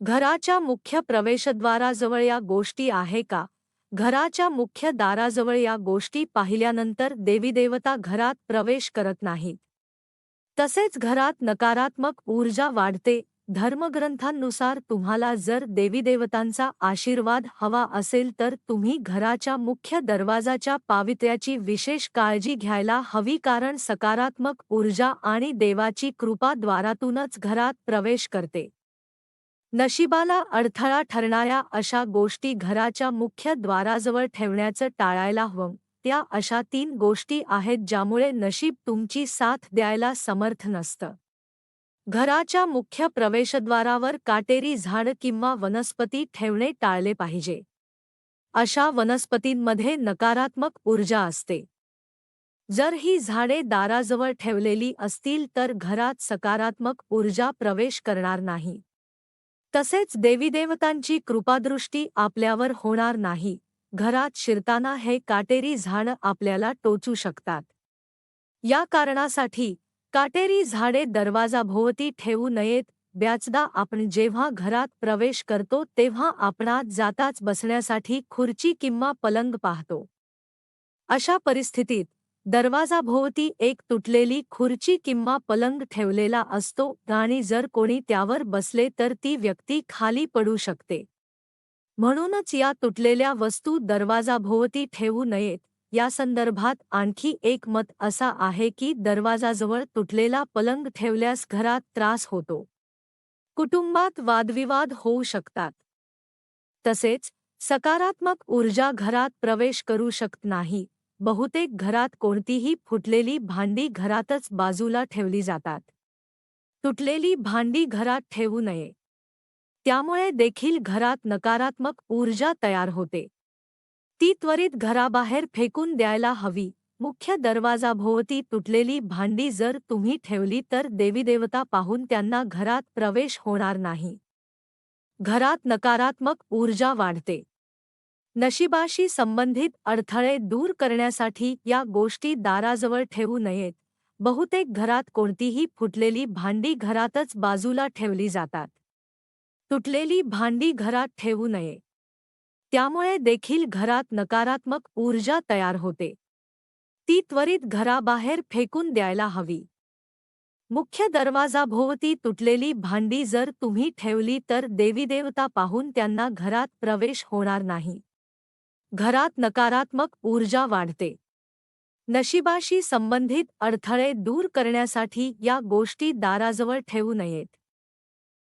घराच्या मुख्य प्रवेशद्वाराजवळ या गोष्टी आहे का? घराच्या मुख्य दाराजवळ या गोष्टी पाहिल्यानंतर देवीदेवता घरात प्रवेश करत नाहीत. तसेच घरात नकारात्मक ऊर्जा वाढते. धर्मग्रंथांनुसार तुम्हाला जर देवीदेवतांचा आशीर्वाद हवा असेल तर तुम्ही घराच्या मुख्य दरवाजाच्या पावित्र्याची विशेष काळजी घ्यायला हवी, कारण सकारात्मक ऊर्जा आणि देवाची कृपा द्वारातूनच घरात प्रवेश करते. नशिबाला अडथळा ठरणाऱ्या अशा गोष्टी घराच्या मुख्य द्वाराजवळ ठेवण्याचं टाळायला हवं. त्या अशा 3 गोष्टी आहेत ज्यामुळे नशीब तुमची साथ द्यायला समर्थ नसतं. घराच्या मुख्य प्रवेशद्वारावर काटेरी झाड किंवा वनस्पती ठेवणे टाळले पाहिजे. अशा वनस्पतींमध्ये नकारात्मक ऊर्जा असते. जर ही झाडे दाराजवळ ठेवलेली असतील तर घरात सकारात्मक ऊर्जा प्रवेश करणार नाही. तसेच देवीदेवतांची कृपादृष्टी आपल्यावर होणार नाही. घरात शिरताना हे काटेरी झाडं आपल्याला टोचू शकतात. या कारणासाठी काटेरी झाडे दरवाजाभोवती ठेवू नयेत. बऱ्याचदा आपण जेव्हा घरात प्रवेश करतो तेव्हा आपणात जाताच बसण्यासाठी खुर्ची किंवा पलंग पाहतो. अशा परिस्थितीत दरवाजाभोवती एक तुटलेली खुर्ची किंवा पलंग ठेवलेला असतो आणि जर कोणी त्यावर बसले तर ती व्यक्ती खाली पडू शकते. म्हणूनच या तुटलेल्या वस्तू दरवाजाभोवती ठेवू नयेत. या संदर्भात आणखी एक मत असा आहे की दरवाजाजवळ तुटलेला पलंग ठेवल्यास घरात त्रास होतो. कुटुंबात वादविवाद होऊ शकतात. तसेच सकारात्मक ऊर्जा घरात प्रवेश करू शकत नाही. बहुतेक घरात कोणतीही फुटलेली भांडी घरातच बाजूला ठेवली जातात. तुटलेली भांडी घरात ठेवू नये. त्यामुळे देखील घरात नकारात्मक ऊर्जा तयार होते. ती त्वरित घराबाहेर फेकून द्यायला हवी. मुख्य दरवाजाभोवती तुटलेली भांडी जर तुम्ही ठेवली तर देवीदेवता पाहून त्यांना घरात प्रवेश होणार नाही. घरात नकारात्मक ऊर्जा वाढते. नशिबाशी संबंधित अडथळे दूर करण्यासाठी या गोष्टी दाराजवळ ठेवू नयेत. बहुतेक घरात कोणतीही फुटलेली भांडी घरातच बाजूला ठेवली जातात. तुटलेली भांडी घरात ठेवू नये. त्यामुळे देखील घरात नकारात्मक ऊर्जा तयार होते. ती त्वरित घराबाहेर फेकून द्यायला हवी. मुख्य दरवाजाभोवती तुटलेली भांडी जर तुम्ही ठेवली तर देवीदेवता पाहून त्यांना घरात प्रवेश होणार नाही. घरात नकारात्मक ऊर्जा वाढते. नशिबाशी संबंधित अडथळे दूर करण्यासाठी या गोष्टी दाराजवळ ठेवू नयेत.